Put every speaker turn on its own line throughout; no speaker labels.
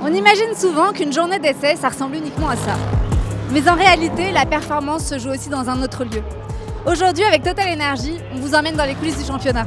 On imagine souvent qu'une journée d'essai, ça ressemble uniquement à ça. Mais en réalité, la performance se joue aussi dans un autre lieu. Aujourd'hui, avec Total Energy, on vous emmène dans les coulisses du championnat.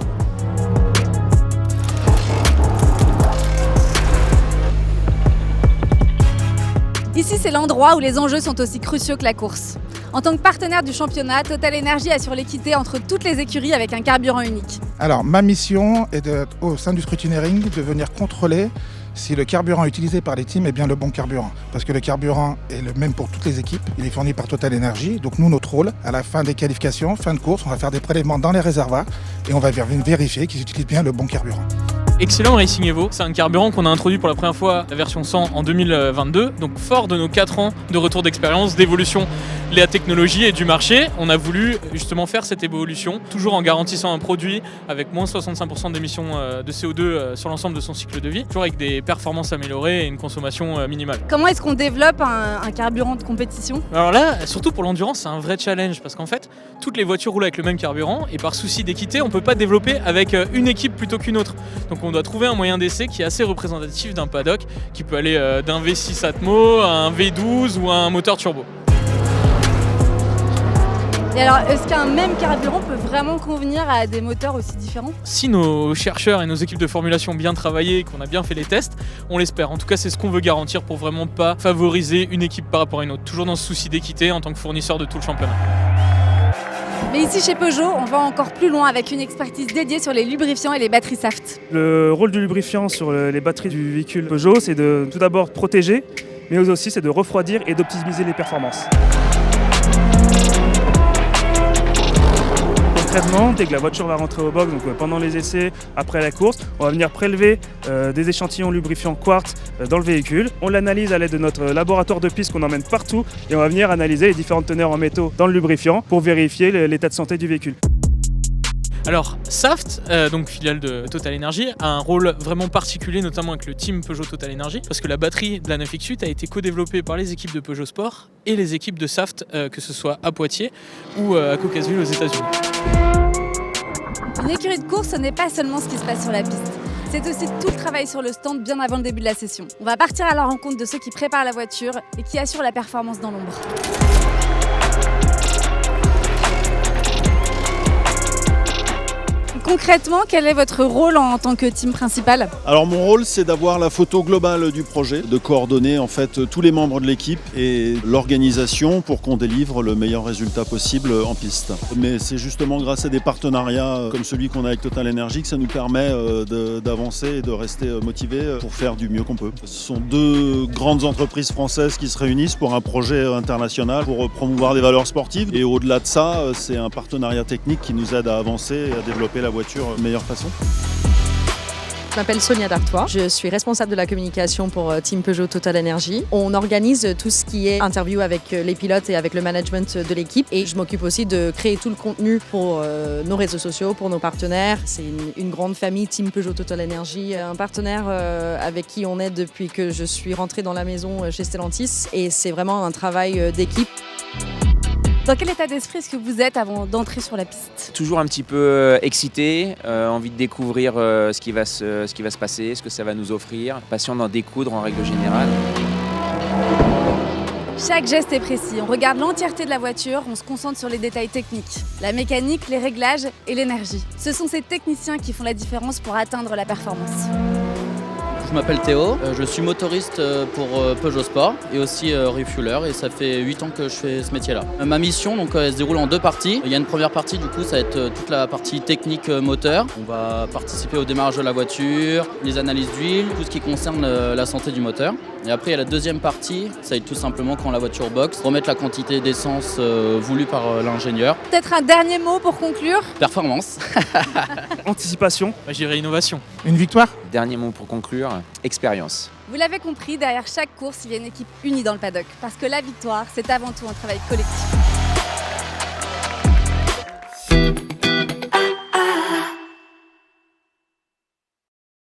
Ici, c'est l'endroit où les enjeux sont aussi cruciaux que la course. En tant que partenaire du championnat, Total Energy assure l'équité entre toutes les écuries avec un carburant unique.
Alors, ma mission est au sein du scrutineering de venir contrôler si le carburant utilisé par les teams est bien le bon carburant. Parce que le carburant est le même pour toutes les équipes, il est fourni par Total Energy. Donc nous, notre rôle, à la fin des qualifications, fin de course, on va faire des prélèvements dans les réservoirs et on va vérifier qu'ils utilisent bien le bon carburant.
Excellent Racing Evo, c'est un carburant qu'on a introduit pour la première fois, la version 100 en 2022. Donc fort de nos 4 ans de retour d'expérience, d'évolution de la technologie et du marché, on a voulu justement faire cette évolution, toujours en garantissant un produit avec moins 65% d'émissions de CO2 sur l'ensemble de son cycle de vie, toujours avec des performances améliorées et une consommation minimale.
Comment est-ce qu'on développe un carburant de compétition ?
Alors là, surtout pour l'endurance, c'est un vrai challenge parce qu'en fait, toutes les voitures roulent avec le même carburant et par souci d'équité, on ne peut pas développer avec une équipe plutôt qu'une autre. Donc on doit trouver un moyen d'essai qui est assez représentatif d'un paddock, qui peut aller d'un V6 Atmo à un V12 ou à un moteur turbo.
Et alors, est-ce qu'un même carburant peut vraiment convenir à des moteurs aussi différents ?
Si nos chercheurs et nos équipes de formulation ont bien travaillé et qu'on a bien fait les tests, on l'espère. En tout cas, c'est ce qu'on veut garantir pour vraiment pas favoriser une équipe par rapport à une autre. Toujours dans ce souci d'équité en tant que fournisseur de tout le championnat.
Mais ici chez Peugeot, on va encore plus loin avec une expertise dédiée sur les lubrifiants et les batteries Saft.
Le rôle du lubrifiant sur les batteries du véhicule Peugeot, c'est de tout d'abord protéger, mais aussi c'est de refroidir et d'optimiser les performances. Concrètement, dès que la voiture va rentrer au box, donc pendant les essais, après la course, on va venir prélever des échantillons lubrifiants quartz dans le véhicule. On l'analyse à l'aide de notre laboratoire de piste qu'on emmène partout et on va venir analyser les différentes teneurs en métaux dans le lubrifiant pour vérifier l'état de santé du véhicule.
Alors Saft, donc filiale de Total Energy, a un rôle vraiment particulier, notamment avec le team Peugeot Total Energy, parce que la batterie de la 9X8 a été co-développée par les équipes de Peugeot Sport et les équipes de Saft, que ce soit à Poitiers ou à Caucasville aux États-Unis.
Une écurie de course, ce n'est pas seulement ce qui se passe sur la piste. C'est aussi tout le travail sur le stand bien avant le début de la session. On va partir à la rencontre de ceux qui préparent la voiture et qui assurent la performance dans l'ombre. Concrètement, quel est votre rôle en tant que team principal ?
Alors mon rôle, c'est d'avoir la photo globale du projet, de coordonner en fait tous les membres de l'équipe et l'organisation pour qu'on délivre le meilleur résultat possible en piste. Mais c'est justement grâce à des partenariats comme celui qu'on a avec Total Energy que ça nous permet d'avancer et de rester motivés pour faire du mieux qu'on peut. Ce sont 2 grandes entreprises françaises qui se réunissent pour un projet international pour promouvoir des valeurs sportives. Et au-delà de ça, c'est un partenariat technique qui nous aide à avancer et à développer la voiture de meilleure façon.
Je m'appelle Sonia Dartois, je suis responsable de la communication pour Team Peugeot Total Energy. On organise tout ce qui est interview avec les pilotes et avec le management de l'équipe et je m'occupe aussi de créer tout le contenu pour nos réseaux sociaux, pour nos partenaires. C'est une grande famille Team Peugeot Total Energy, un partenaire avec qui on est depuis que je suis rentrée dans la maison chez Stellantis et c'est vraiment un travail d'équipe.
Dans quel état d'esprit est-ce que vous êtes avant d'entrer sur la piste ?
Toujours un petit peu excité, envie de découvrir ce qui va se passer, ce que ça va nous offrir, patient d'en découdre en règle générale.
Chaque geste est précis, on regarde l'entièreté de la voiture, on se concentre sur les détails techniques, la mécanique, les réglages et l'énergie. Ce sont ces techniciens qui font la différence pour atteindre la performance.
Je m'appelle Théo, je suis motoriste pour Peugeot Sport et aussi refueler et ça fait 8 ans que je fais ce métier-là. Ma mission donc, elle se déroule en 2 parties. Il y a une première partie du coup, ça va être toute la partie technique moteur. On va participer au démarrage de la voiture, les analyses d'huile, tout ce qui concerne la santé du moteur. Et après il y a la deuxième partie, ça va être tout simplement quand la voiture boxe, remettre la quantité d'essence voulue par l'ingénieur.
Peut-être un dernier mot pour conclure ?
Performance.
Anticipation.
Je dirais innovation.
Une victoire ?
Dernier mot pour conclure, expérience.
Vous l'avez compris, derrière chaque course, il y a une équipe unie dans le paddock. Parce que la victoire, c'est avant tout un travail collectif.